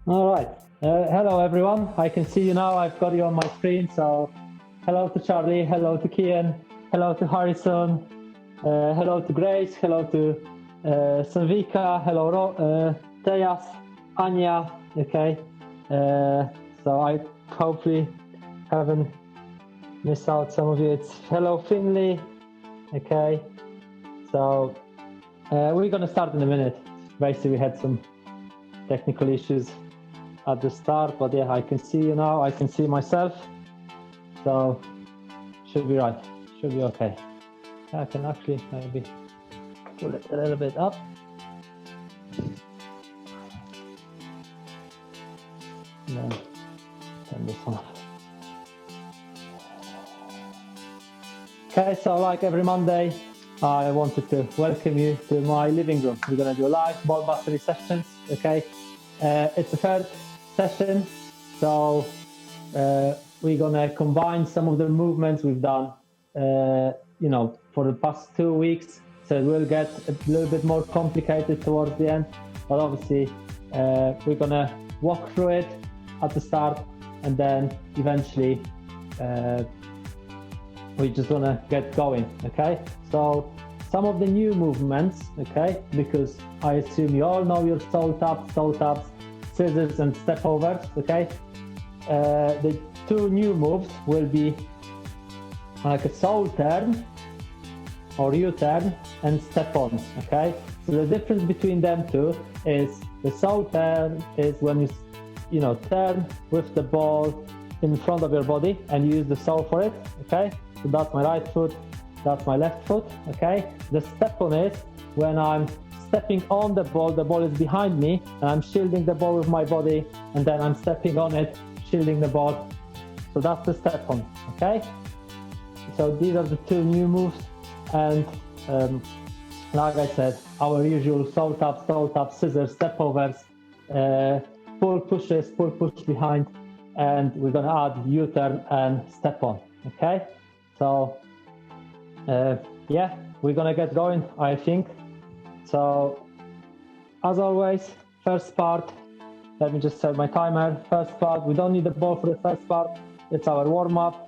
All right. Hello, everyone. I can see you now. I've got you on my screen. So, hello to Charlie. Hello to Kian. Hello to Harrison. Hello to Grace. Hello to Sanvika. Hello, Tejas, Anya. Okay. So I hopefully haven't missed out some of you. It's hello, Finley. Okay. So we're gonna start in a minute. Basically, we had some technical issues at the start, but yeah, I can see you now. I can see myself, so should be right. Should be okay. I can actually maybe pull it a little bit up. And then turn this off. Okay, so like every Monday, I wanted to welcome you to my living room. We're gonna do live ball mastery sessions. Okay, it's the third session, so we're gonna combine some of the movements we've done, for the past 2 weeks. So it will get a little bit more complicated towards the end, but obviously we're gonna walk through it at the start, and then eventually we're just gonna get going. Okay, so some of the new movements, okay, because I assume you all know your toe taps, scissors and step overs. Okay, the two new moves will be like a soul turn or U-turn and step on. Okay, so the difference between them two is the soul turn is when you turn with the ball in front of your body and you use the sole for it. Okay, so that's my right foot, that's my left foot. Okay, the step on is when I'm stepping on the ball is behind me and I'm shielding the ball with my body, and then I'm stepping on it, shielding the ball. So that's the step on. Okay, so these are the two new moves, and like I said, our usual toe tap, scissors, step overs, pull push behind, and we're gonna add U-turn and step on. Okay, so yeah, we're gonna get going, I think. So as always, first part, let me just set my timer. First part, we don't need the ball for the first part. It's our warm-up.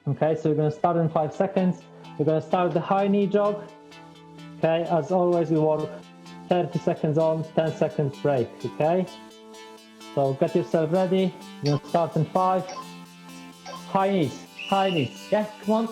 Okay, so we're gonna start in 5 seconds. We're gonna start the high knee jog. Okay, as always, we work 30 seconds on, 10 seconds break. Okay, so get yourself ready. We're gonna start in 5. High knees. Yeah, come on.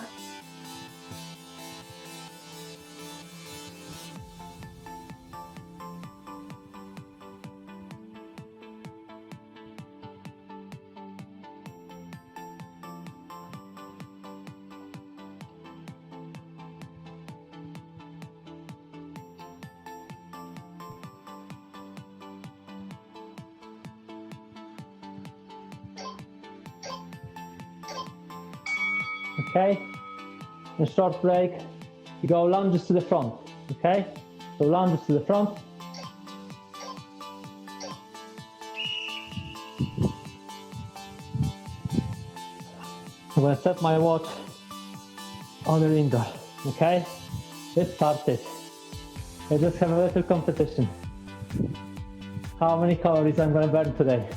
Okay, a short break. You go lunges to the front. Okay, so lunges to the front. I'm gonna set my watch on the indoor. Okay, let's start it. Let's just have a little competition. How many calories I'm gonna burn today?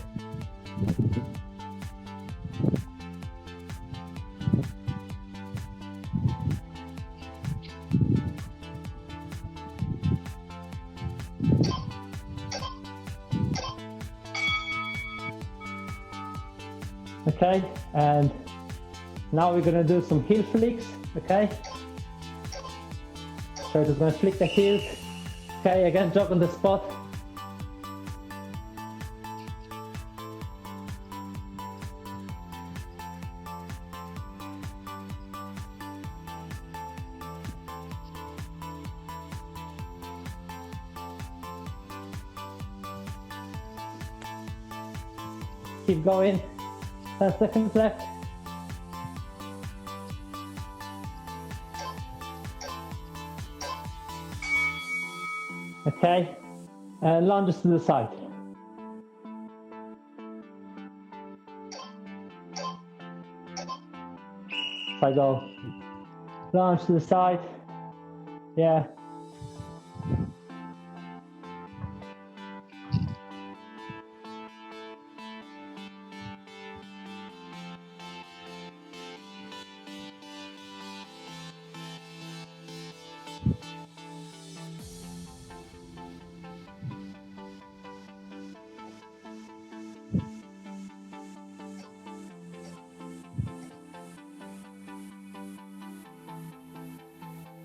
Okay, and now we're gonna do some heel flicks. Okay, so just gonna flick the heels. Okay, again, jog on the spot. Keep going. 10 seconds left. Okay, and lunges to the side. So I go lunge to the side. Yeah.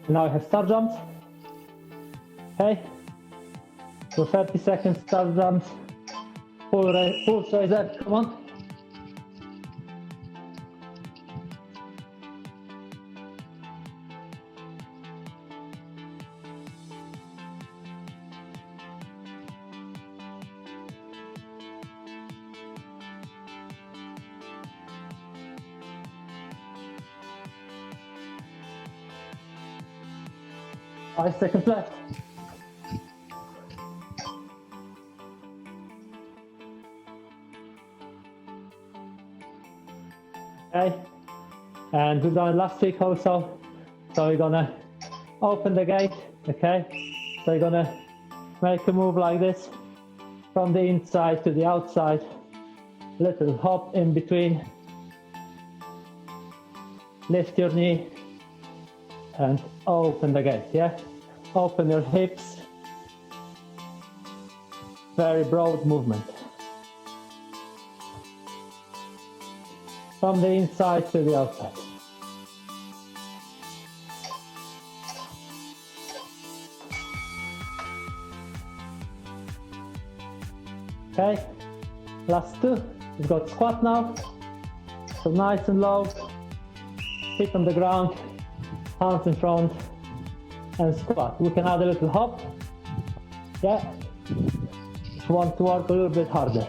Now I have star jumps. Okay. So 30 seconds star jumps. Full raiser. Come on. 5 seconds left. Okay, and we've done it last week also. So we're gonna open the gate, okay? So you're gonna make a move like this from the inside to the outside. Little hop in between. Lift your knee and open the gate, yeah? Open your hips. Very broad movement. From the inside to the outside. Okay, last two. We've got squat now. So nice and low. Feet on the ground, hands in front, and squat. We can add a little hop. Yeah. If you want to work a little bit harder.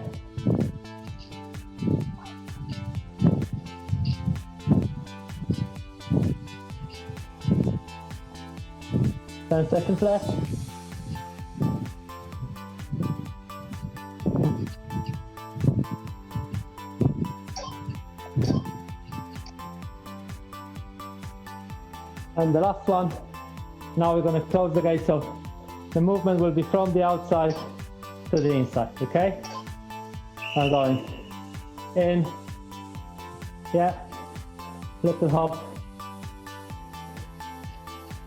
Ten seconds left. And the last one, now we're going to close the gate, so the movement will be from the outside to the inside, okay? I'm going in, yeah, little hop,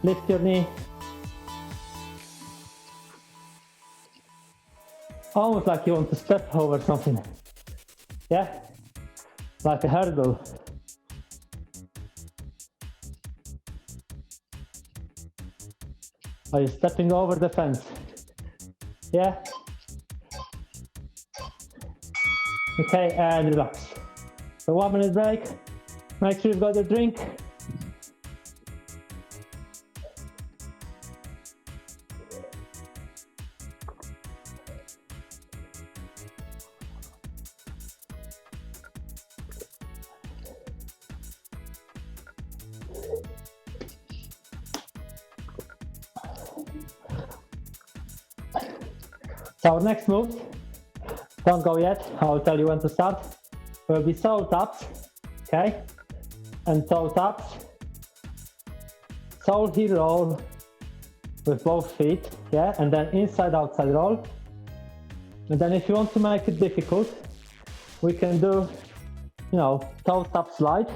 lift your knee, almost like you want to step over something, yeah, like a hurdle. Are you stepping over the fence? Yeah? Okay, and relax. So 1 minute break. Make sure you've got your drink. So our next move, don't go yet, I'll tell you when to start, will be sole taps, okay, and toe taps, sole heel roll with both feet, yeah, and then inside outside roll. And then if you want to make it difficult, we can do, you know, toe tap slide,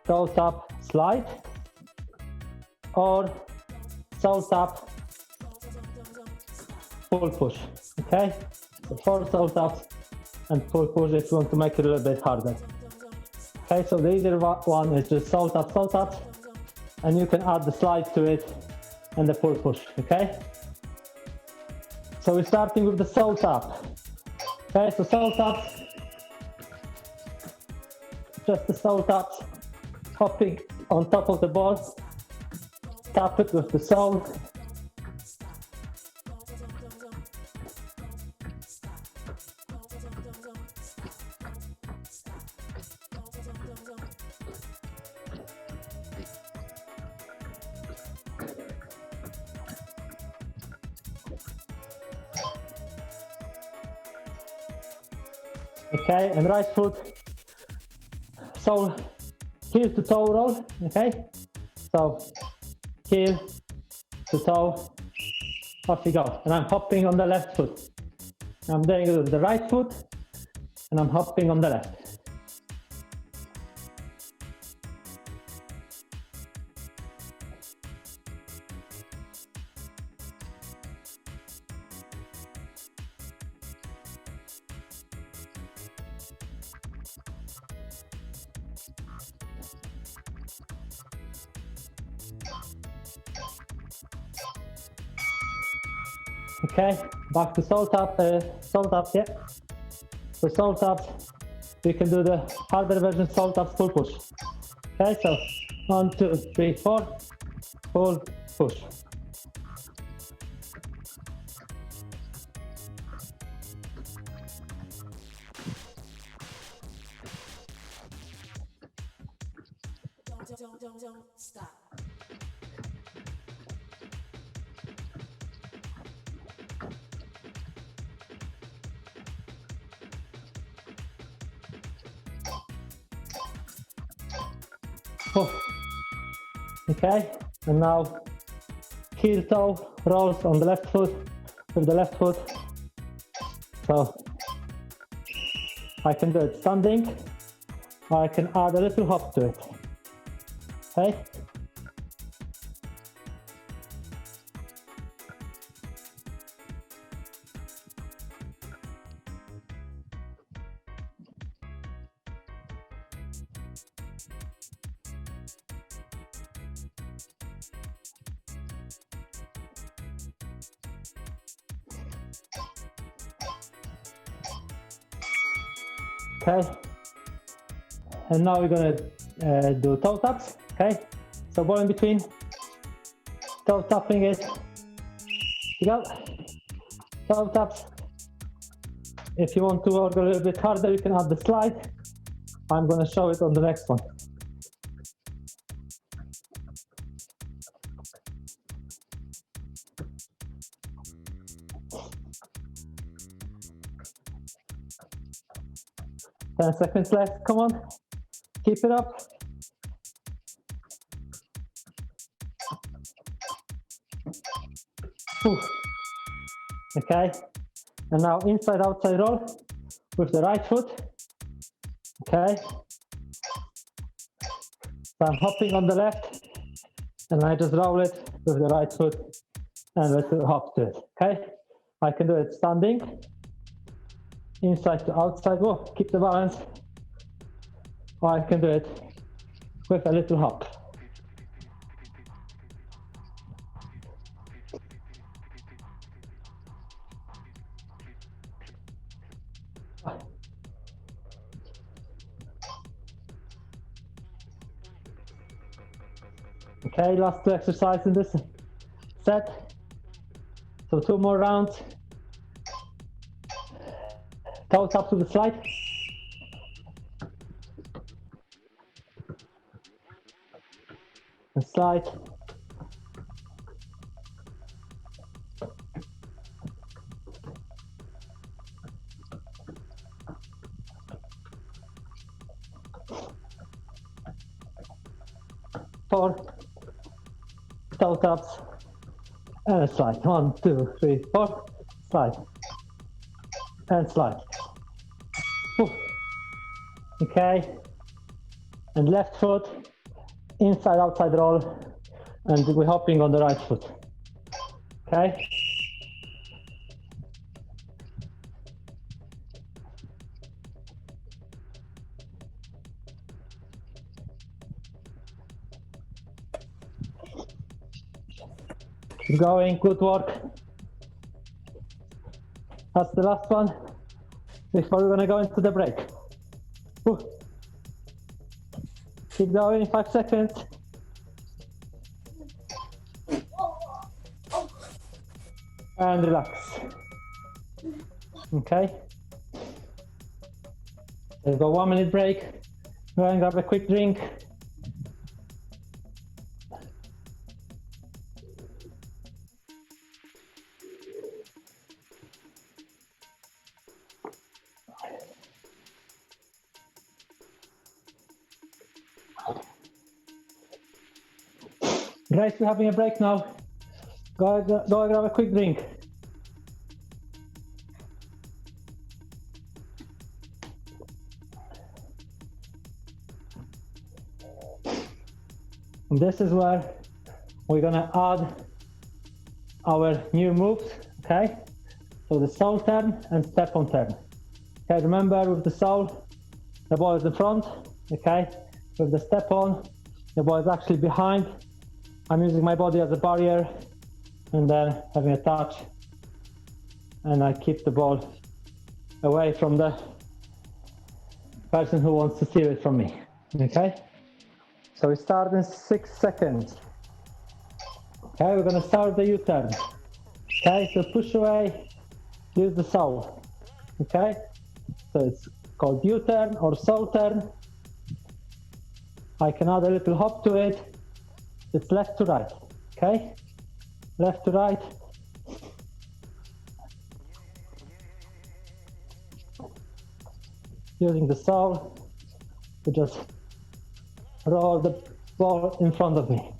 or sole tap pull push, okay? So 4 sole taps and pull push if you want to make it a little bit harder. Okay, so the easier one is just sole taps, and you can add the slide to it and the pull push, okay? So we're starting with the sole tap. Okay, so sole taps, just the sole taps, hopping on top of the ball, tap it with the sole. Okay, and right foot, sole, heel to toe roll, okay? So, heel to toe, off you go. And I'm hopping on the left foot. I'm doing it with the right foot, and I'm hopping on the left. Okay, back to salt up, yeah. So salt ups, we can do the harder version salt ups full push. Okay, so 1, 2, 3, 4, full push. Don't stop. Oh. Okay, and now heel toe rolls on the left foot with the left foot. So I can do it standing, or I can add a little hop to it. Okay. Okay, and now we're gonna do toe taps. Okay, so ball in between, toe tapping it. You go, toe taps. If you want to work a little bit harder, you can add the slide. I'm gonna show it on the next one. Ten seconds left, come on, keep it up. Ooh. Okay, and now inside outside roll with the right foot. Okay, so I'm hopping on the left and I just roll it with the right foot and little hop to it. Okay, I can do it standing, inside to outside, oh, keep the balance, or I can do it with a little hop. Okay, last two exercises in this set. So 2 more rounds. Toes up to the slide. And slide. Four. Toe taps and a slide. 1, 2, 3, 4. Slide and slide. Ooh. Okay, and left foot inside outside roll, and we're hopping on the right foot. Okay. Keep going, good work. That's the last one before we're gonna go into the break. Ooh. Keep going, 5 seconds. And relax. Okay. We'll go 1 minute break. Go and grab a quick drink. Great, we're having a break now. Go and grab a quick drink. And this is where we're gonna add our new moves, okay? So the soul turn and step on turn. Okay, remember with the soul, the ball is in front, okay? With the step on, the ball is actually behind I'm using my body as a barrier and then having a touch, and I keep the ball away from the person who wants to steal it from me. Okay? So we start in 6 seconds. Okay, we're gonna start the U-turn. Okay, so push away, use the sole. Okay, so it's called U-turn or sole turn. I can add a little hop to it. It's left to right. Okay, left to right. Using the sole to just roll the ball in front of me.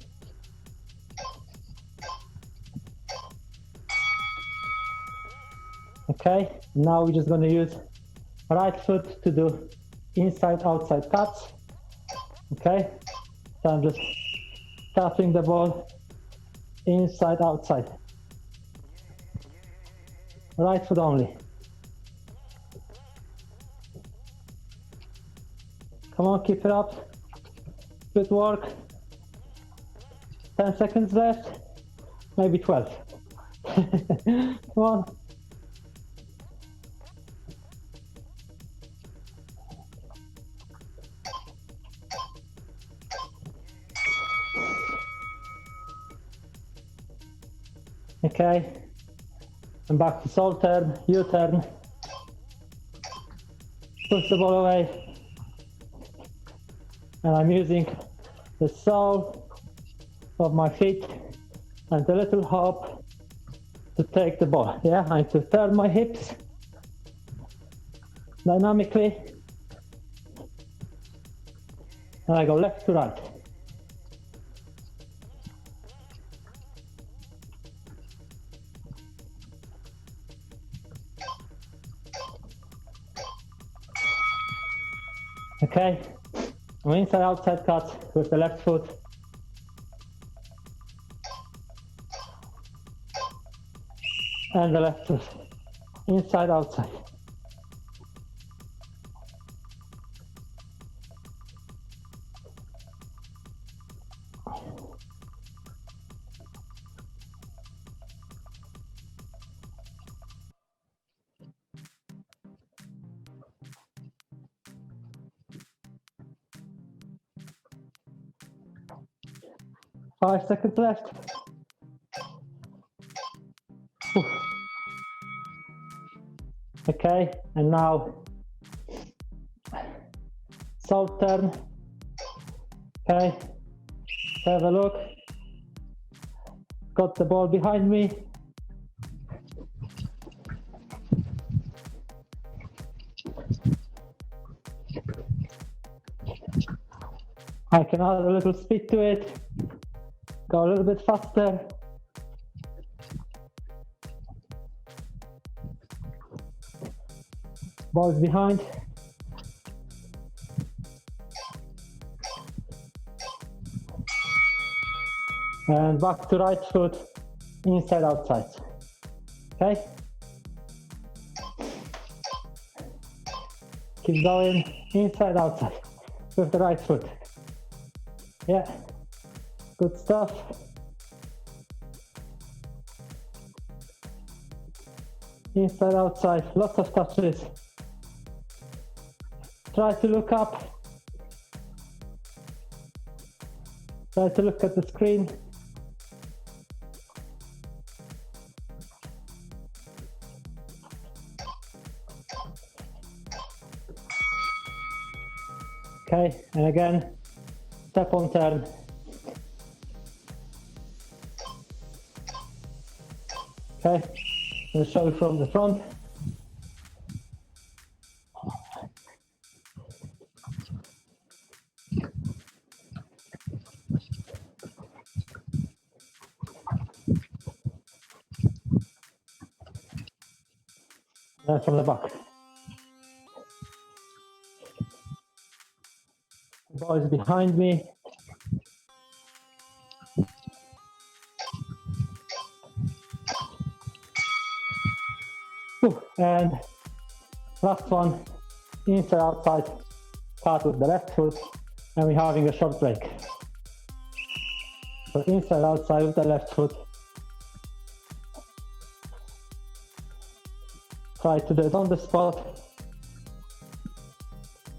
Okay, now we're just going to use right foot to do inside-outside cuts. Okay, so I'm just tapping the ball inside-outside. Right foot only. Come on, keep it up. Good work. 10 seconds left, maybe 12. Come on. Okay, and back to sole turn, U-turn. Push the ball away. And I'm using the sole of my feet and a little hop to take the ball. Yeah, I need to turn my hips dynamically. And I go left to right. Okay, I'm inside outside cut with the left foot. And the left foot, inside outside. Five seconds left. Oof. Okay, and now sole turn. Okay, have a look. Got the ball behind me. I can add a little speed to it. Go a little bit faster. Ball is behind. And back to right foot, inside outside. Okay? Keep going, inside outside with the right foot. Yeah. Good stuff. Inside, outside, lots of touches. Try to look up. Try to look at the screen. Okay, and again, step on turn. Okay, I'll show you from the front. And from the back. The ball is behind me. And last one, inside outside, cut with the left foot, and we're having a short break. So inside, outside with the left foot. Try to do it on the spot.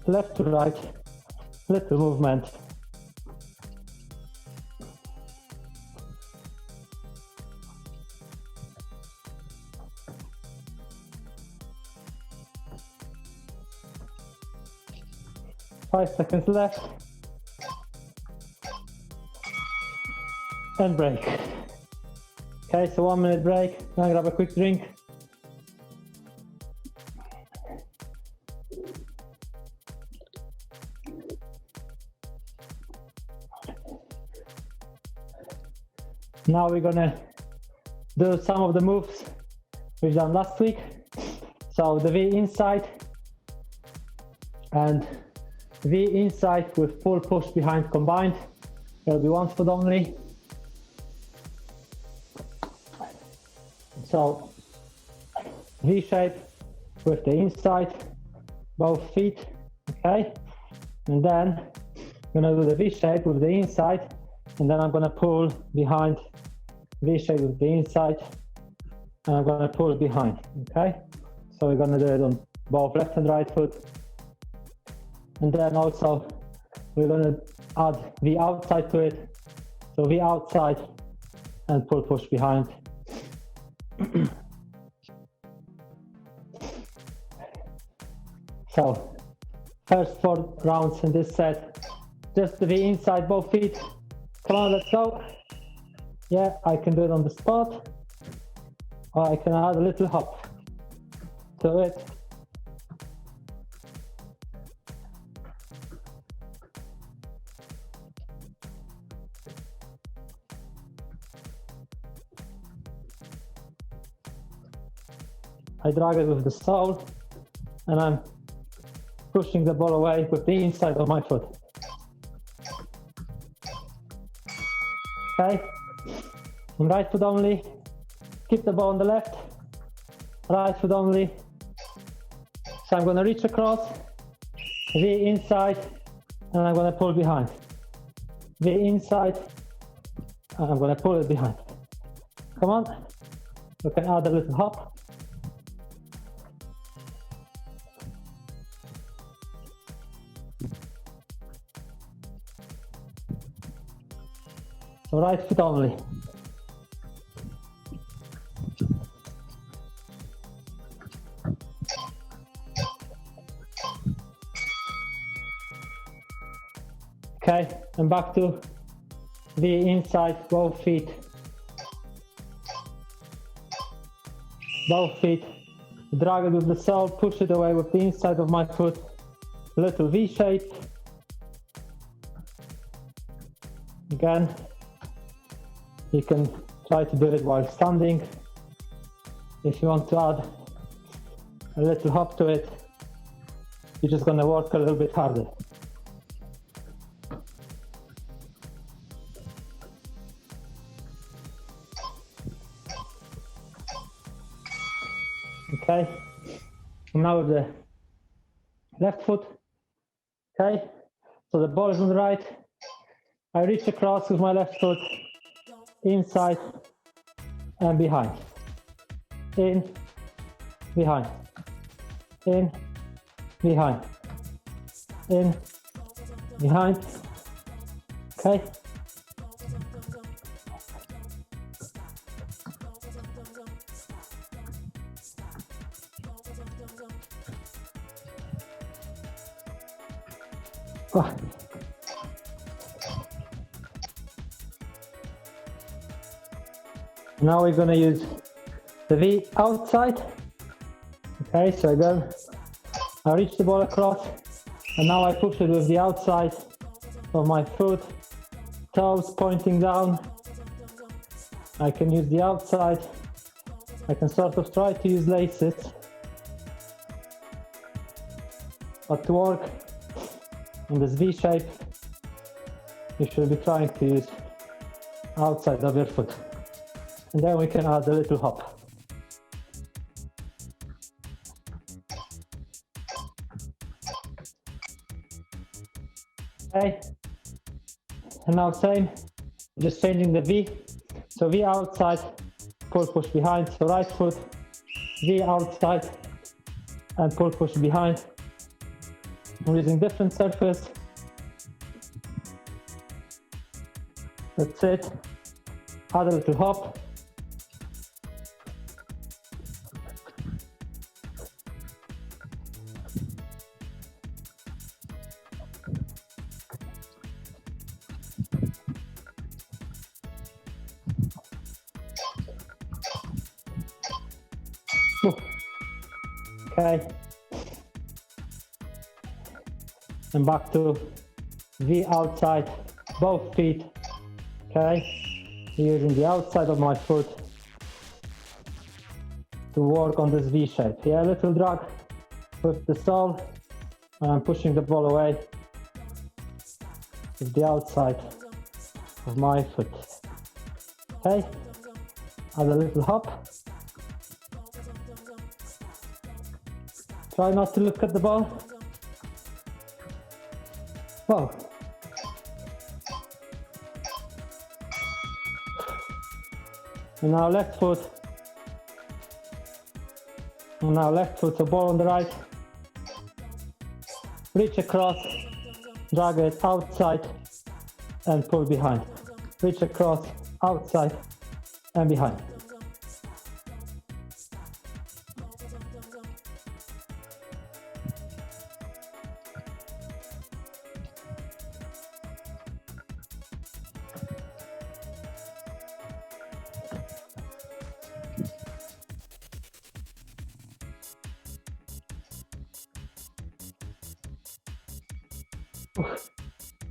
Left to right, little movement. Five seconds left. And break. Okay, so 1 minute break. Gonna grab a quick drink. Now we're gonna do some of the moves we've done last week. So the V inside and V inside with full push behind combined. It'll be 1 foot only. So V shape with the inside, both feet, okay? And then I'm gonna do the V shape with the inside, and then I'm gonna pull behind, V shape with the inside, and I'm gonna pull behind, okay? So we're gonna do it on both left and right foot. And then also we're gonna add the outside to it. So the outside and pull push behind. So first 4 rounds in this set, just the inside, both feet. Come on, let's go. Yeah, I can do it on the spot, or I can add a little hop to it. I drag it with the sole, and I'm pushing the ball away with the inside of my foot. Okay, and right foot only, keep the ball on the left, right foot only. So I'm gonna reach across, V inside, and I'm gonna pull behind. V inside, and I'm gonna pull it behind. Come on, we can add a little hop. So right foot only. Okay, and back to the inside, both feet. Both feet. Drag it with the sole, push it away with the inside of my foot. Little V shape. Again. You can try to do it while standing. If you want to add a little hop to it, you're just gonna work a little bit harder. Okay, and now with the left foot. Okay, so the ball is on the right. I reach across with my left foot. Inside and behind, in, behind, in, behind, in, behind. Okay. Oh. Now we're gonna use the V outside. Okay, so again, I reach the ball across, and now I push it with the outside of my foot, toes pointing down. I can use the outside. I can sort of try to use laces, but to work in this V shape, you should be trying to use outside of your foot. And then we can add a little hop. Okay, and now same, just changing the V. So V outside, pull push behind. So right foot, V outside, and pull push behind. I'm using different surface. That's it. Add a little hop. Okay. And back to V outside, both feet. Okay. Using the outside of my foot to work on this V shape. Yeah, little drag with the sole, and I'm pushing the ball away with the outside of my foot. Okay. Add a little hop. Try not to look at the ball. Whoa. And now left foot. And now left foot, so ball on the right. Reach across, drag it outside and pull behind. Reach across, outside and behind.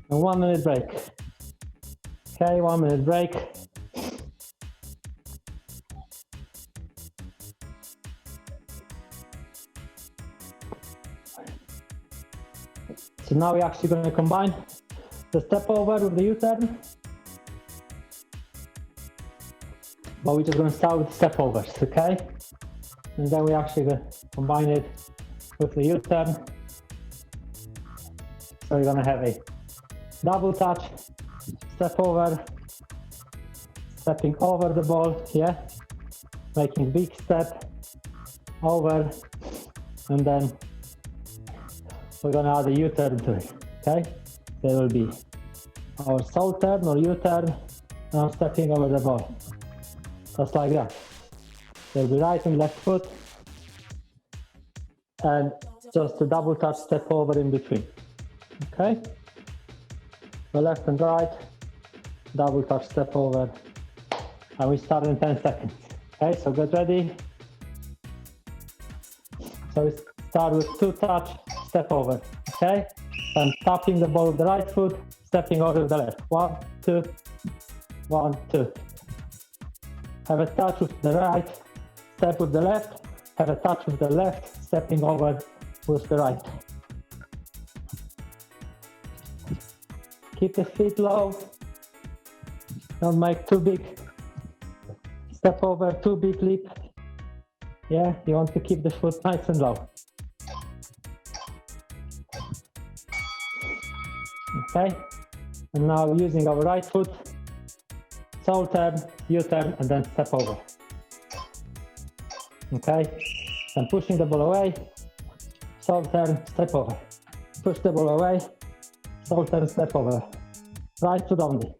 And 1 minute break. Okay, 1 minute break. So now we're actually going to combine the step over with the U-turn. But we're just going to start with step overs, okay? And then we're actually going to combine it with the U-turn. So you're going to have a double touch, step over, stepping over the ball, yeah? Making big step over, and then we're going to add a U-turn to it, okay? There will be our sole turn or U-turn, and I'm stepping over the ball, just like that. There will be right and left foot, and just a double touch step over in between. Okay, so left and right, double touch step over, and we start in 10 seconds. Okay, so get ready. So we start with 2 touch step over. Okay, so I'm tapping the ball with the right foot, stepping over with the left. 1, 2, 1, 2. Have a touch with the right, step with the left, have a touch with the left, stepping over with the right. Keep the feet low. Don't make too big step over, too big leap. Yeah, you want to keep the foot nice and low. Okay, and now using our right foot, sole turn, U-turn, and then step over. Okay, and pushing the ball away, sole turn, step over. Push the ball away, sole turn, step over. Right foot only.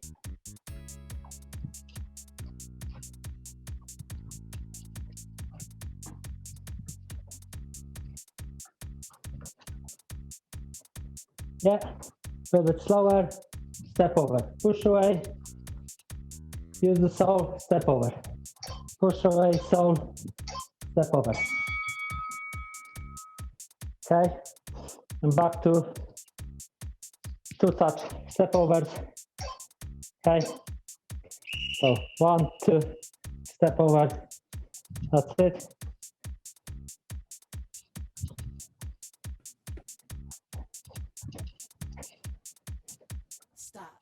Yeah, a bit slower, step over. Push away, use the sole, step over. Push away, sole, step over. Okay, and back to 2 touch step overs. Okay, so 1, 2, step over. That's it. Stop.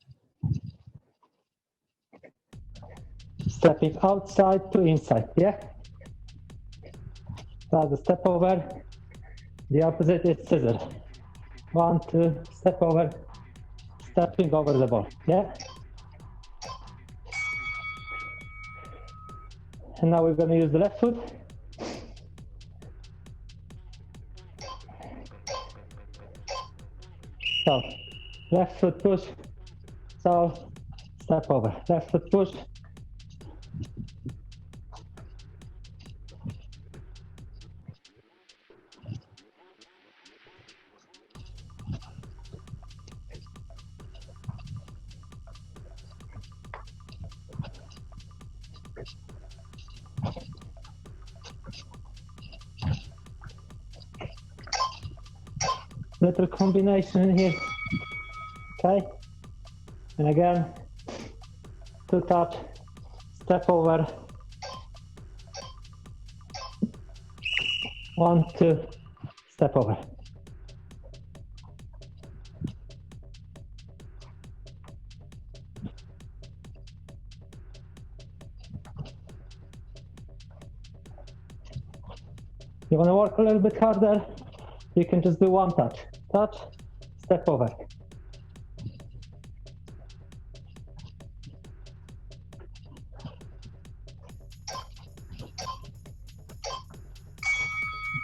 Stepping outside to inside, yeah? That's the step over. The opposite is scissor. 1, 2, step over, stepping over the ball, yeah? And now we're going to use the left foot. So, left foot push, so step over, left foot push. Little combination here, okay? And again, two touch, step over, 1, 2, step over. You want to work a little bit harder, you can just do one touch, step over.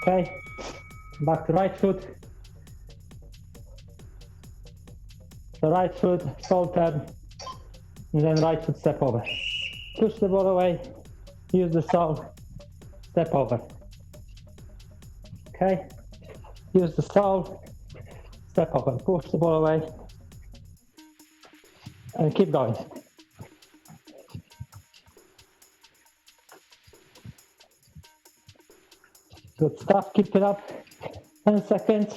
Okay, back to right foot. The right foot, sole turn, and then right foot step over. Push the ball away, use the sole, step over. Okay, use the sole, step over, push the ball away, and keep going. Good stuff, keep it up, 10 seconds.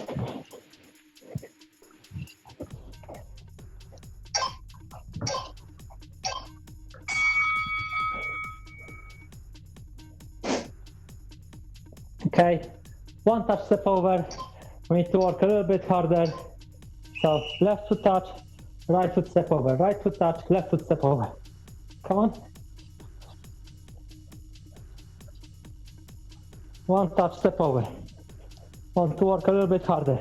Okay, one touch step over, we need to work a little bit harder. So left foot touch, right foot step over, right foot touch, left foot step over. Come on. One touch step over. Want to work a little bit harder.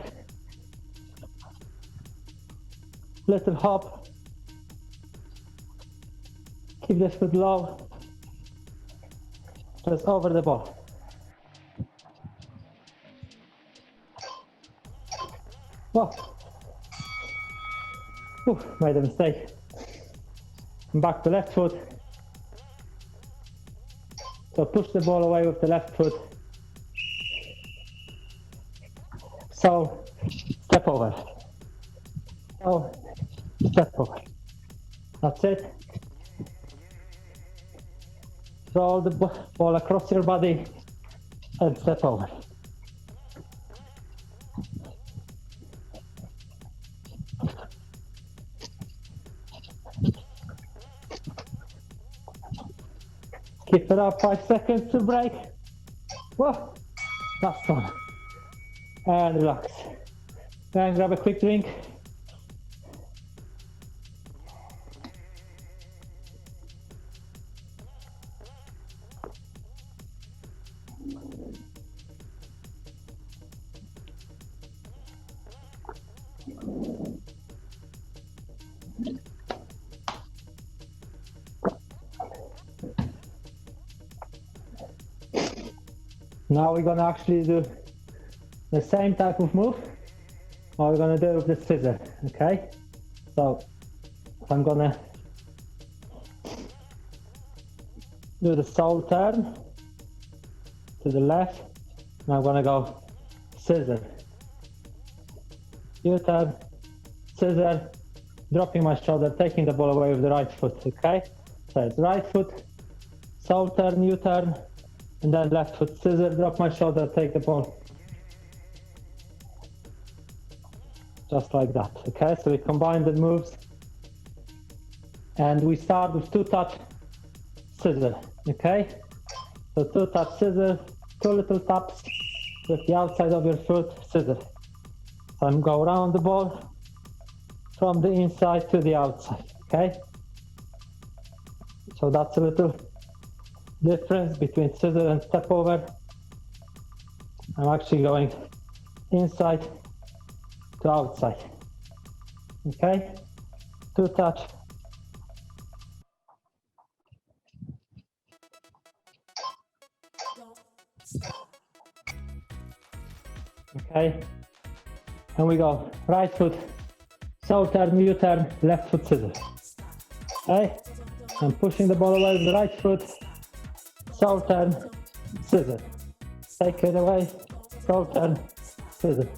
Little hop. Keep the foot low. Just over the ball. Whoa. Ooh, made a mistake. Back to left foot. So push the ball away with the left foot. So step over. So step over. That's it. Roll the ball across your body and step over. Keep it up, 5 seconds to break. Whoa, last one. And relax. And grab a quick drink. Now we're gonna actually do the same type of move, or we're gonna do it with the scissor, okay? So I'm gonna do the sole turn to the left, and I'm gonna go scissor, U-turn, scissor, dropping my shoulder, taking the ball away with the right foot, okay? So it's right foot, sole turn, U-turn, and then left foot, scissor, drop my shoulder, take the ball. Just like that, okay? So we combine the moves. And we start with two touch, scissor, okay? So two touch, scissor, two little taps with the outside of your foot, scissor. So I'm go around the ball from the inside to the outside, okay? So that's a little difference between scissor and step over. I'm actually going inside to outside, okay? Two touch, Okay, and we go right foot, so turn, U-turn, left foot scissor. Okay, I'm pushing the ball away with the right foot, so turn, scissor. Take it away, so turn, scissor.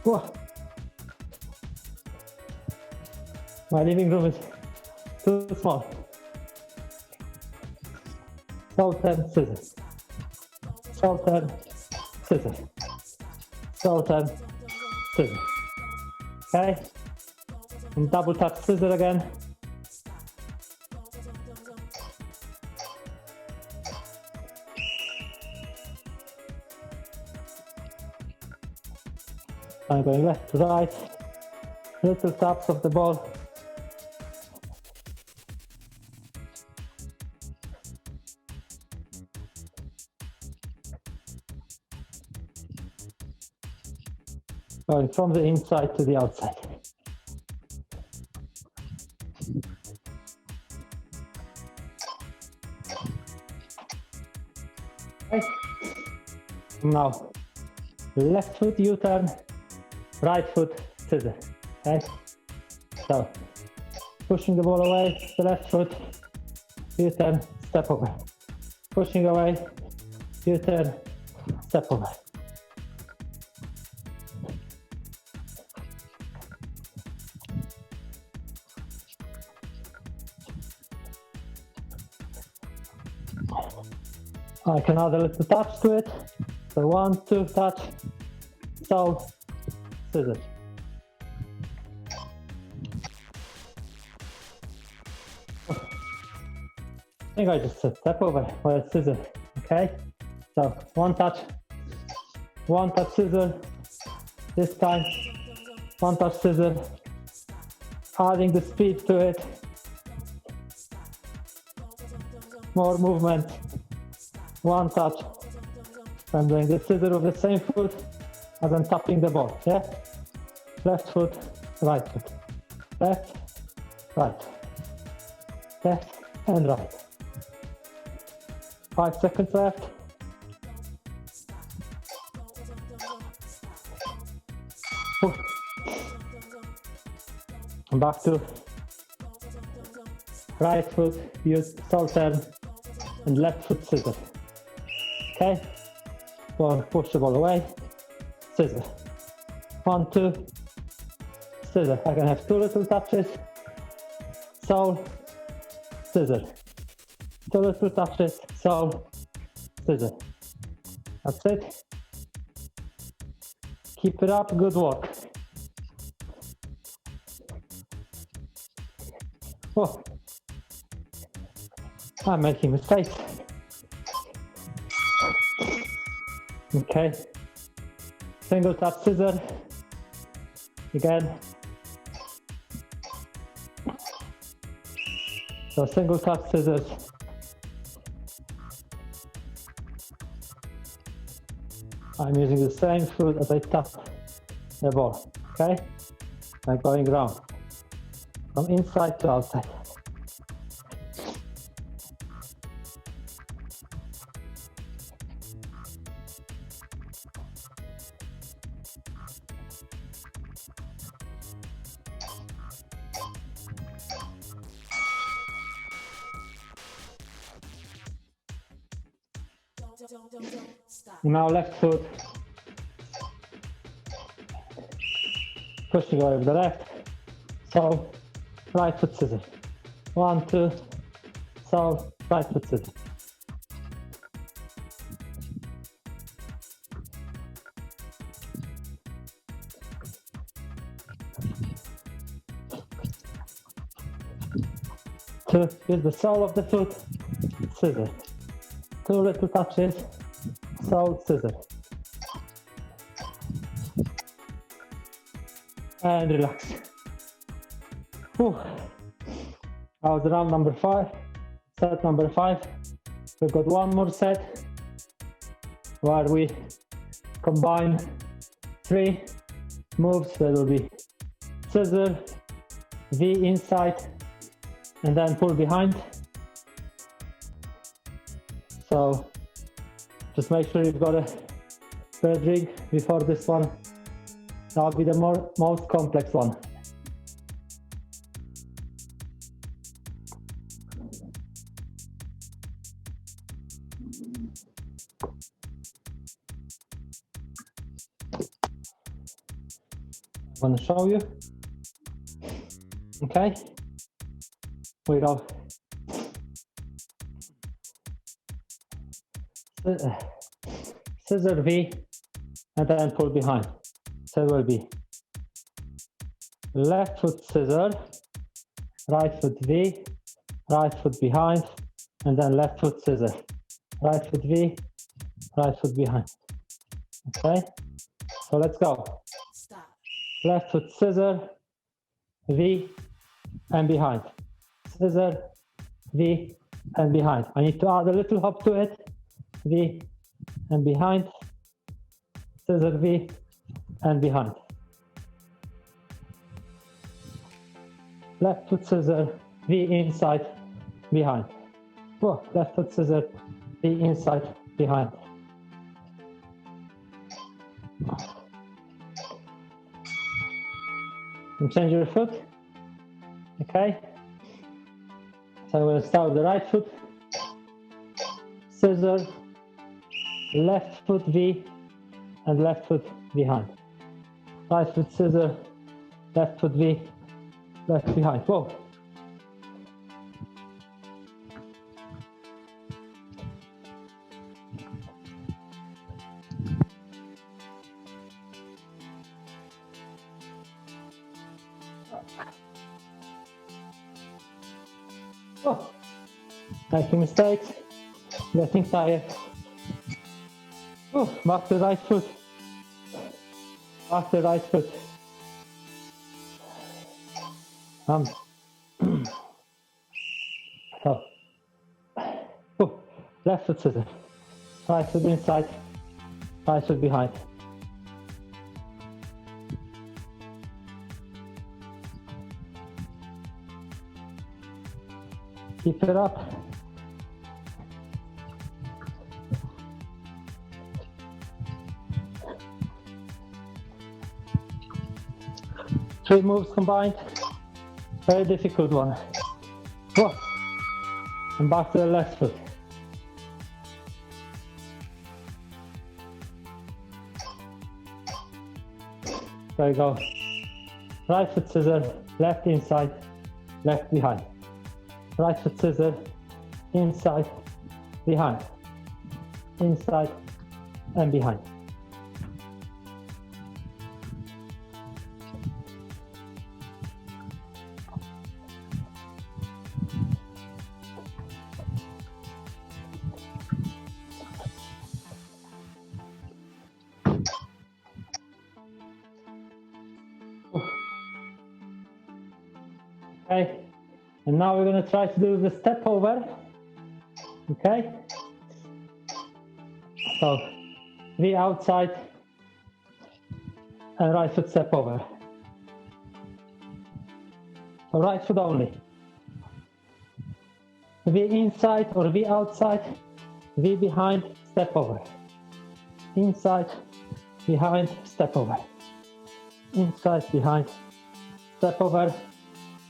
Whoa. My living room is too small. So turn, scissor. So turn, scissor. So turn, scissor. Okay? And double tap scissor again. I'm going left to right. Little taps of the ball. Going from the inside to the outside. Okay. Now, left foot U-turn, right foot scissor. Okay. So, pushing the ball away, the left foot, U-turn, step over. Pushing away, U-turn, step over. I can add a little touch to it. So 1, 2, touch, so, scissors. I think I just said step over or scissor, okay? So 1 touch, scissor. This time, 1 touch, scissor. Adding the speed to it. More movement. 1 touch. I'm doing the scissor with the same foot as I'm tapping the ball, yeah? Left foot, right foot. Left, right. Left and right. 5 seconds left. Back to right foot, use salt turn, and left foot scissor. Okay? Or push the ball away, scissor. 1, 2, scissor. I can have 2 little touches, sole, scissor. 2 little touches, sole, scissor. That's it. Keep it up, good work. Oh, I'm making mistakes. Okay, single tap scissor, again. So single tap scissors. I'm using the same foot as I tap the ball, okay? I'm going round, from inside to outside. Now left foot, pushing away with the left, so right foot scissor. 1, 2, so right foot scissor. To use the sole of the foot, scissor. 2 little touches, sole, scissor. And relax. Whew. That was round number 5, set number 5. We've got 1 more set where we combine 3 moves. That will be scissor, V inside, and then pull behind. So just make sure you've got a third rig before this one. That'll be the most complex one. I'm going to show you. Okay, we go. Scissor V and then pull behind. So it will be left foot scissor, right foot V, right foot behind, and then left foot scissor, right foot V, right foot behind. Okay, so let's go. Stop. Left foot scissor, V, and behind. Scissor, V, and behind. I need to add a little hop to it. V, and behind. Scissor, V, and behind. Left foot scissor, V inside, behind. Oh, left foot scissor, V inside, behind. And change your foot. Okay. So we'll start with the right foot. Scissor, left foot V, and left foot behind. Right foot scissor, left foot V, left behind. Whoa. Oh, making mistakes, getting tired. Oh, back to right foot. Back to right foot. So, oh, left foot scissor. Right foot inside, right foot behind. Keep it up. Three moves combined. Very difficult one. Whoa. And back to the left foot. There you go. Right foot scissor, left inside, left behind. Right foot scissor, inside, behind. Inside and behind. Okay, and now we're going to try to do the step over. Okay, so V outside and right foot step over. So right foot only. V inside or V outside, V behind, step over. Inside, behind, step over. Inside, behind, step over.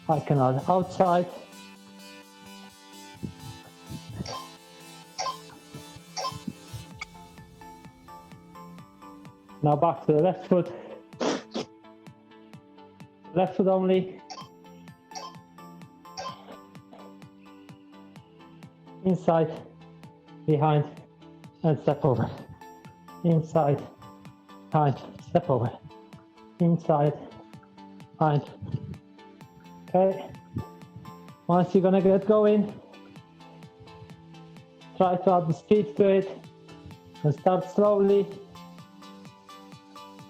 I can add outside. Now back to the left foot. Left foot only. Inside, behind, and step over. Inside, behind, step over. Inside, behind. Okay, once you're gonna get going, try to add the speed to it and start slowly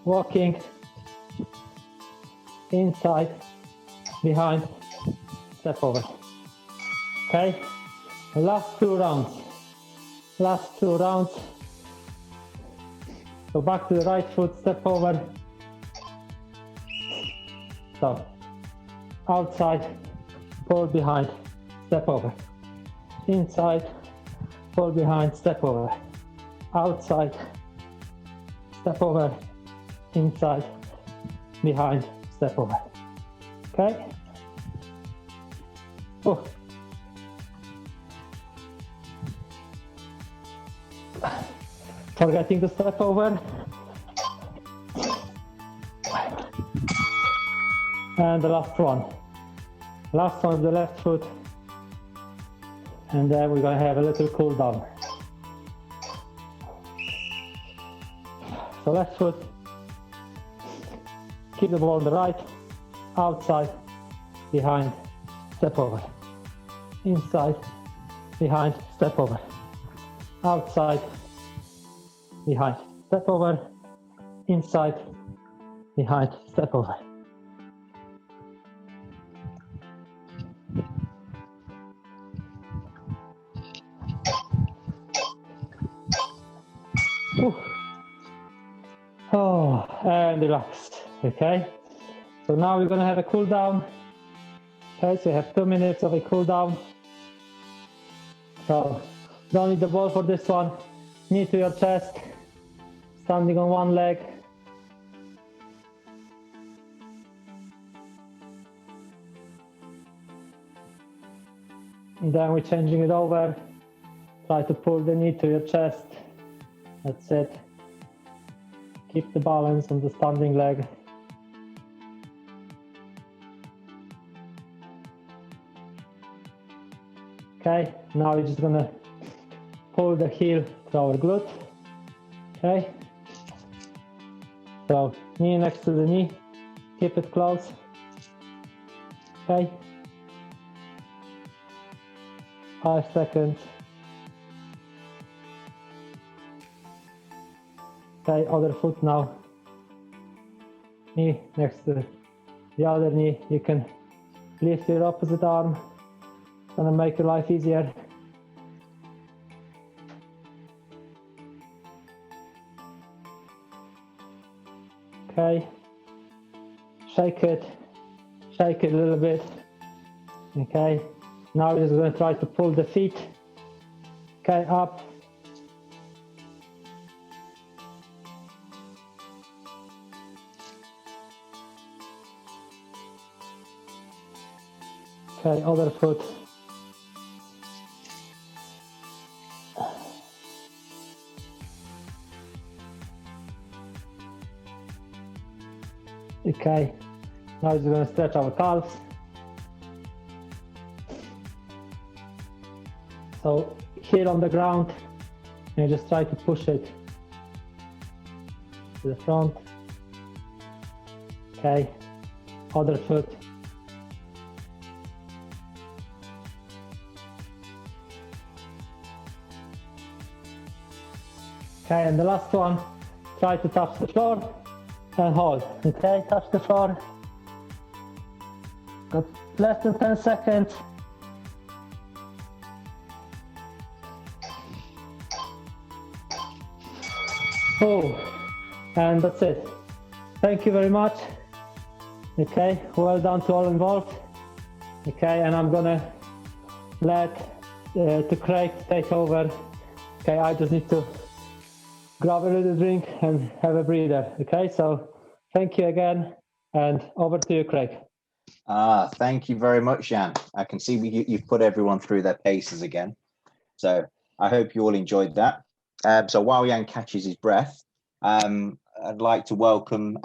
walking inside, behind, step over. Okay, last two rounds. Last two rounds. So back to the right foot, step over. So outside, pull behind, step over. Inside, fall behind, step over, outside, step over, inside, behind, step over. Okay? Oh. Forgetting to step over. And the last one. Last one, the left foot. And then we're gonna have a little cool down. So left foot. Keep the ball on the right. Outside, behind, step over. Inside, behind, step over. Outside, behind, step over. Inside, behind, step over. Whew. Oh, and relax. Okay. So now we're gonna have a cool down. Okay, so you have 2 minutes of a cool down. So don't need the ball for this one. Knee to your chest. Standing on one leg. And then we're changing it over. Try to pull the knee to your chest. That's it. Keep the balance on the standing leg. Okay, now we're just gonna pull the heel to our glute. Okay. So knee next to the knee. Keep it close. Okay. 5 seconds. Okay, other foot now. Knee next to the other knee. You can lift your opposite arm. It's gonna make your life easier. Okay. Shake it a little bit. Okay. Now we're just gonna try to pull the feet. Okay, up. Okay, other foot. Okay, now we're just going to stretch our calves. So heel on the ground, and just try to push it to the front. Okay, other foot. Okay, and the last one, try to touch the floor and hold. Okay, touch the floor. Got less than 10 seconds. Oh, and that's it. Thank you very much. Okay, well done to all involved. Okay, and I'm gonna let to Craig take over. Okay, I just need to grab a little drink and have a breather. Okay, so thank you again, and over to you, Craig. Thank you very much, Jan. I can see you've put everyone through their paces again. So I hope you all enjoyed that. So while Jan catches his breath, I'd like to welcome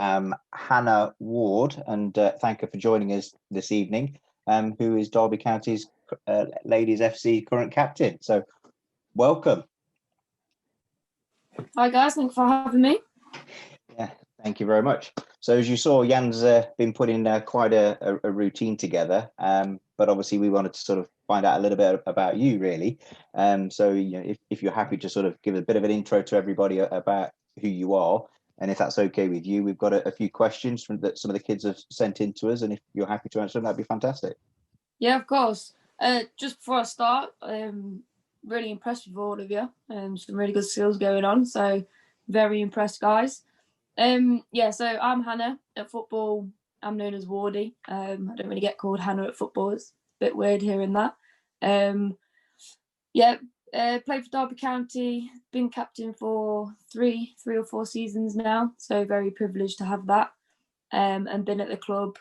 Hannah Ward and thank her for joining us this evening, who is Derby County's Ladies FC current captain. So welcome. Hi guys, thanks for having me. Yeah, thank you very much. So as you saw, Jan's been putting quite a routine together, but obviously we wanted to sort of find out a little bit about you, really. So you know, if you're happy to sort of give a bit of an intro to everybody about who you are, and if that's okay with you, we've got a few questions from that some of the kids have sent in to us, and if you're happy to answer them, that'd be fantastic. Yeah, of course. Just before I start, really impressed with all of you. Some really good skills going on, so very impressed, guys. So I'm Hannah. At football, I'm known as Wardy. I don't really get called Hannah at football. It's a bit weird hearing that. Played for Derby County, been captain for three or four seasons now, so very privileged to have that. And been at the club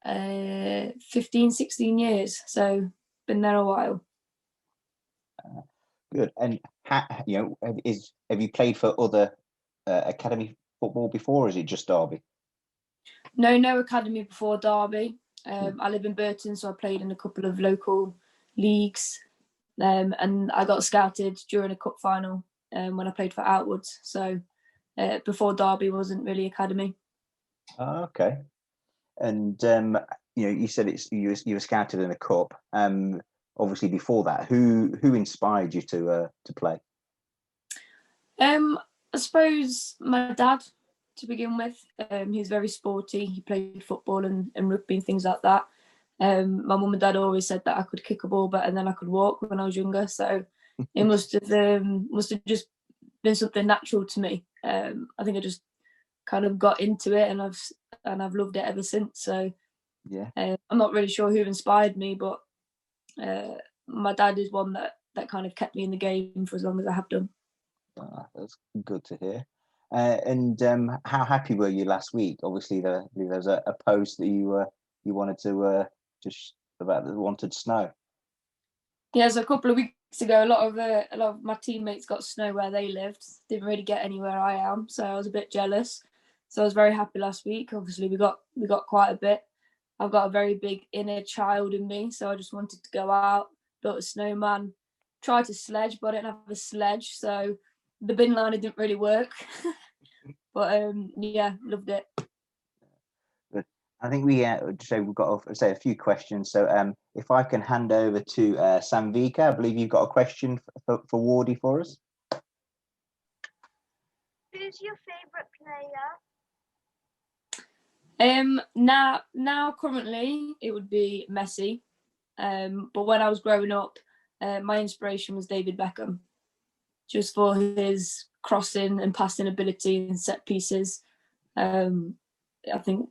15, 16 years, so been there a while. Good. And have you played for other academy football before, or is it just Derby? No academy before Derby. I live in Burton, so I played in a couple of local leagues. And I got scouted during a cup final when I played for Outwards. So before Derby wasn't really academy. Oh, okay. And you said you were scouted in a cup. Obviously, before that, who inspired you to play? I suppose my dad, to begin with. He was very sporty. He played football and rugby and things like that. My mum and dad always said that I could kick a ball better than I could walk when I was younger. So it must have just been something natural to me. I think I just kind of got into it, and I've loved it ever since. So yeah, I'm not really sure who inspired me, but my dad is one that kind of kept me in the game for as long as I have done. That's good to hear. And how happy were you last week? Obviously, there was a post that you wanted to just about the wanted snow. Yeah, so a couple of weeks ago, a lot of my teammates got snow where they lived. Didn't really get anywhere I am, so I was a bit jealous. So I was very happy last week. Obviously, we got quite a bit. I've got a very big inner child in me, so I just wanted to go out, built a snowman, tried to sledge, but I didn't have a sledge, so the bin liner didn't really work. But yeah, loved it. But I think we've got a few questions. So if I can hand over to Samvika, I believe you've got a question for Wardy for us. Who's your favourite player? Now currently it would be Messi. But when I was growing up, my inspiration was David Beckham, just for his crossing and passing ability and set pieces. I think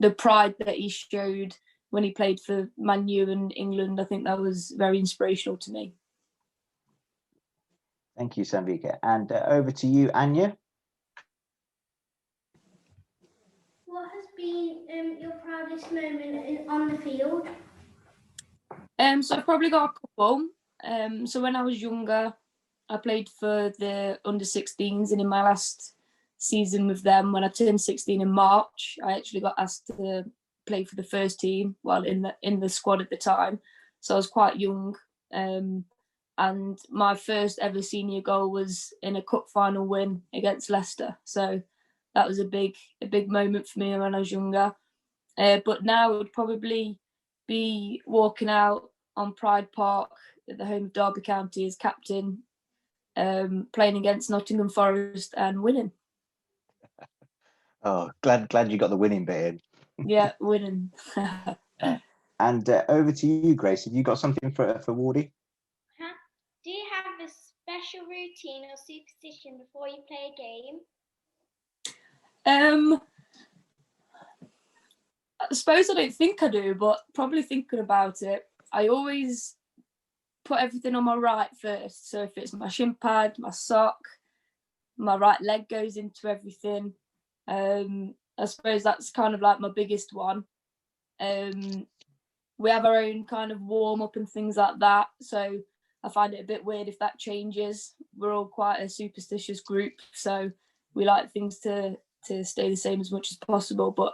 the pride that he showed when he played for Man U and England, I think that was very inspirational to me. Thank you, Samvika. And over to you, Anya. What has been your proudest moment on the field? So I've probably got a couple. So when I was younger, I played for the under-16s, and in my last season with them, when I turned 16 in March, I actually got asked to play for the first team while in the squad at the time. So I was quite young. And my first ever senior goal was in a cup final win against Leicester. So that was a big moment for me when I was younger. But now it would probably be walking out on Pride Park at the home of Derby County as captain, playing against Nottingham Forest and winning. Oh, glad you got the winning bit in. Yeah, winning. And over to you, Grace. Have you got something for Wardy? Do you have a special routine or superstition before you play a game? I suppose I don't think I do, but probably thinking about it, I always put everything on my right first. So if it's my shin pad, my sock, my right leg goes into everything. I suppose that's kind of like my biggest one. We have our own kind of warm up and things like that. So I find it a bit weird if that changes. We're all quite a superstitious group, so we like things to stay the same as much as possible. But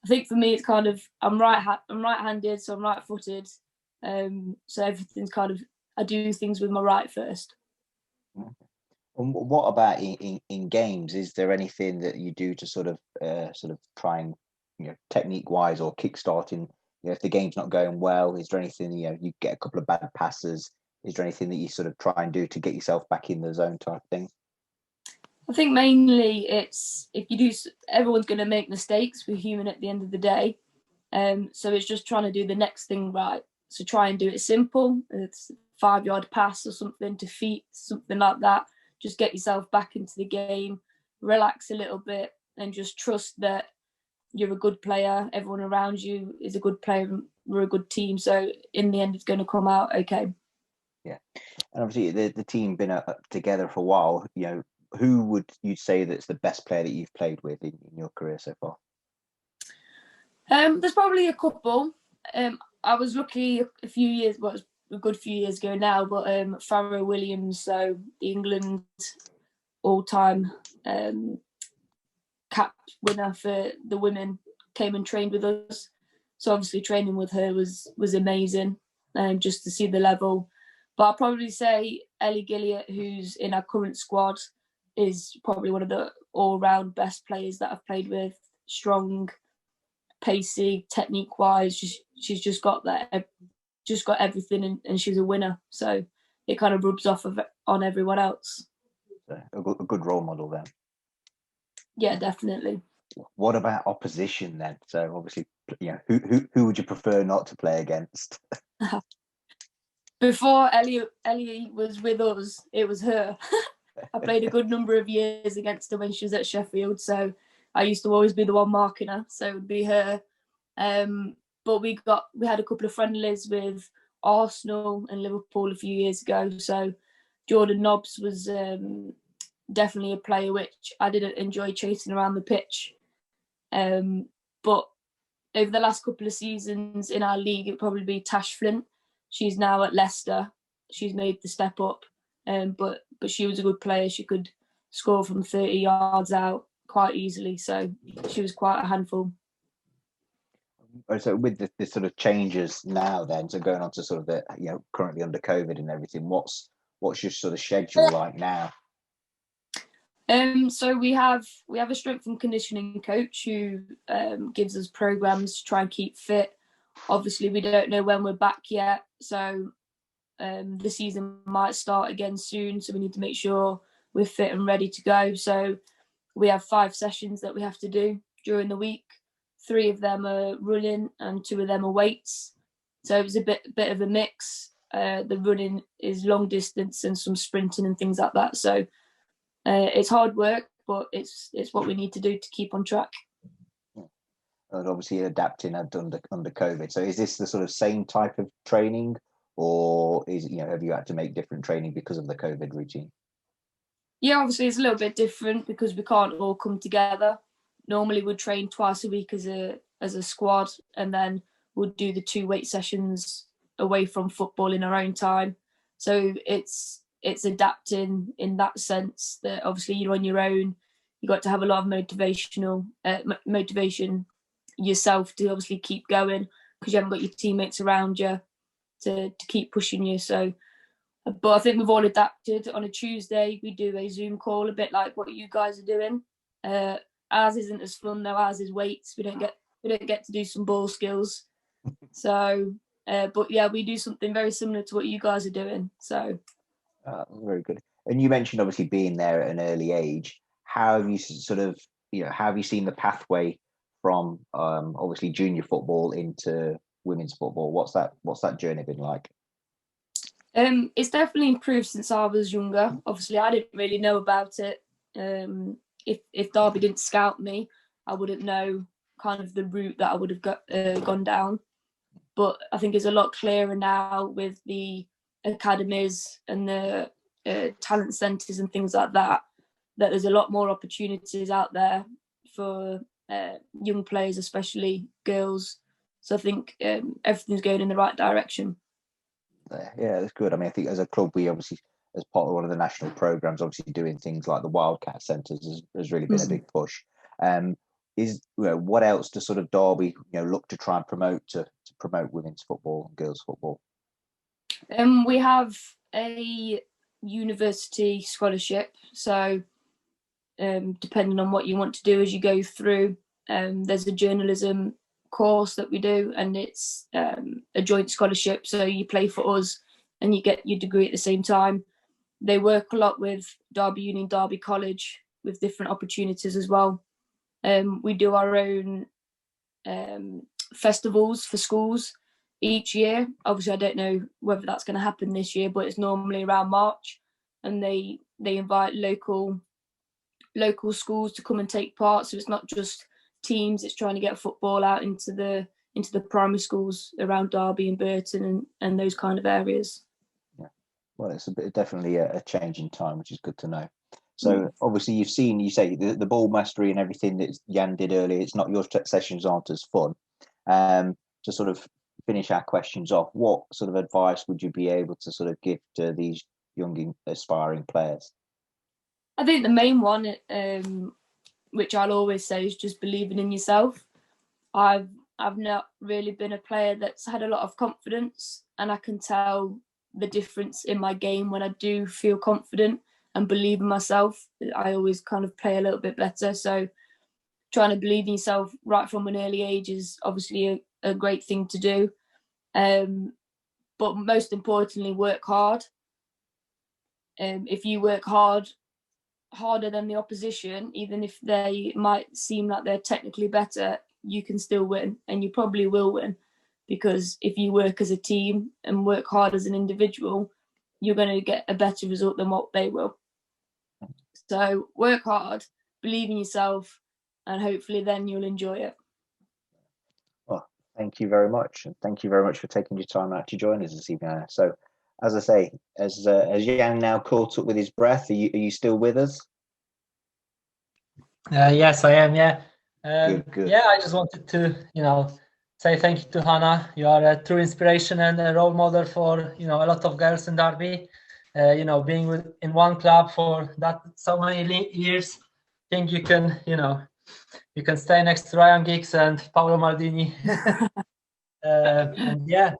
I think for me, it's kind of I'm right-handed, so I'm right-footed. So everything's kind of I do things with my right first. And what about in games? Is there anything that you do to sort of try and technique wise or kickstarting? If the game's not going well, is there anything you get a couple of bad passes? Is there anything that you sort of try and do to get yourself back in the zone type thing? I think mainly it's everyone's going to make mistakes. We're human at the end of the day. So it's just trying to do the next thing right. So try and do it simple. It's 5-yard pass or something to feet, something like that. Just get yourself back into the game, relax a little bit, and just trust that you're a good player. Everyone around you is a good player. We're a good team. So in the end, it's going to come out okay. Yeah, and obviously the team been together for a while. You know, who would you say that's the best player that you've played with in your career so far? There's probably a couple. I was lucky a few years, well, it was a good few years ago now, but Farrell Williams, so England all-time cap winner for the women, came and trained with us. So obviously training with her was amazing, just to see the level. But I'll probably say Ellie Gilliatt, who's in our current squad, is probably one of the all-round best players that I've played with. Strong, pacey, technique-wise, she's just got that, just got everything, and she's a winner. So it kind of rubs off on everyone else. So a good role model then. Yeah, definitely. What about opposition then? So obviously, you know, who would you prefer not to play against? Before Ellie was with us, it was her. I played a good number of years against her when she was at Sheffield, so I used to always be the one marking her, so it would be her. But we had a couple of friendlies with Arsenal and Liverpool a few years ago, so Jordan Nobbs was definitely a player which I didn't enjoy chasing around the pitch. But over the last couple of seasons in our league, it would probably be Tash Flint. She's now at Leicester. She's made the step up, but she was a good player. She could score from 30 yards out quite easily, so she was quite a handful. So with the sort of changes now then, so going on to sort of the, you know, currently under COVID and everything, what's your sort of schedule like now? So we have a strength and conditioning coach who gives us programs to try and keep fit. Obviously, we don't know when we're back yet, so the season might start again soon. So we need to make sure we're fit and ready to go. So we have 5 sessions that we have to do during the week. 3 of them are running and 2 of them are weights. So it was a bit of a mix. The running is long distance and some sprinting and things like that. So it's hard work, but it's what we need to do to keep on track. And obviously adapting under COVID. So is this the sort of same type of training, or have you had to make different training because of the COVID routine? Yeah, obviously it's a little bit different because we can't all come together. Normally we'd train twice a week as a squad, and then we'd do the 2 weight sessions away from football in our own time. So it's adapting in that sense that obviously you're on your own. You got to have a lot of motivation yourself to obviously keep going because you haven't got your teammates around you to keep pushing you. So, but I think we've all adapted. On a Tuesday, we do a Zoom call, a bit like what you guys are doing. Ours isn't as fun though. Ours is weights. We don't get to do some ball skills. So, but yeah, we do something very similar to what you guys are doing. So, very good. And you mentioned obviously being there at an early age. How have you how have you seen the pathway from obviously junior football into women's football? What's that journey been like? It's definitely improved since I was younger. Obviously, I didn't really know about it. If Derby didn't scout me, I wouldn't know kind of the route that I would have gone down. But I think it's a lot clearer now with the academies and the talent centres and things like that, that there's a lot more opportunities out there for young players, especially girls. So I think everything's going in the right direction. Yeah, that's good. I mean, I think as a club, we obviously, as part of one of the national programs, obviously doing things like the Wildcat Centres has really been a big push. What else does sort of Derby look to try and promote to promote women's football and girls football? We have a university scholarship, so depending on what you want to do as you go through, there's a journalism course that we do, and it's a joint scholarship, so you play for us and you get your degree at the same time. They work a lot with Derby Uni, Derby College with different opportunities as well. We do our own festivals for schools each year. Obviously I don't know whether that's going to happen this year, but it's normally around March, and they invite local schools to come and take part. So it's not just teams, it's trying to get football out into the primary schools around Derby and Burton and those kind of areas. Yeah. Well, it's definitely a change in time, which is good to know. So obviously you've seen, you say the ball mastery and everything that Jan did earlier. It's not, your sessions aren't as fun. To sort of finish our questions off, what sort of advice would you be able to sort of give to these young aspiring players? I think the main one, which I'll always say, is just believing in yourself. I've not really been a player that's had a lot of confidence, and I can tell the difference in my game when I do feel confident and believe in myself. I always kind of play a little bit better. So trying to believe in yourself right from an early age is obviously a great thing to do. But most importantly, work hard. If you work harder than the opposition, even if they might seem like they're technically better, you can still win, and you probably will win, because if you work as a team and work hard as an individual, you're going to get a better result than what they will. So work hard, believe in yourself, and hopefully then you'll enjoy it. Well, thank you very much, and thank you very much for taking your time out to join us this evening. So, as I say, as Jan now caught up with his breath, are you still with us? Yes, I am. Yeah. Good. Yeah, I just wanted to, say thank you to Hannah. You are a true inspiration and a role model for, a lot of girls in Derby. Being in one club for so many years, I think you can, you can stay next to Ryan Giggs and Paolo Maldini. And yeah,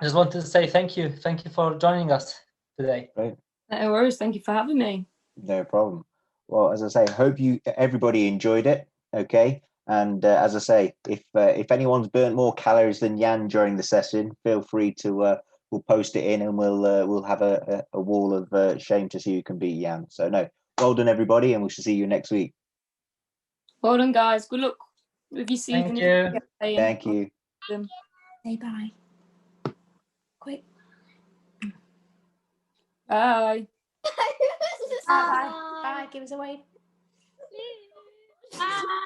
I just wanted to say thank you. Thank you for joining us today. Great. No worries. Thank you for having me. No problem. Well, as I say, hope everybody enjoyed it. Okay. And as I say, if anyone's burnt more calories than Jan during the session, feel free to we'll post it in, and we'll have a wall of shame to see who can beat Jan. So no, well done everybody, and we shall see you next week. Well done, guys. Good luck with your season. Thank you. Say bye. Quick. Bye. Bye. Bye. Give us a wave. Bye.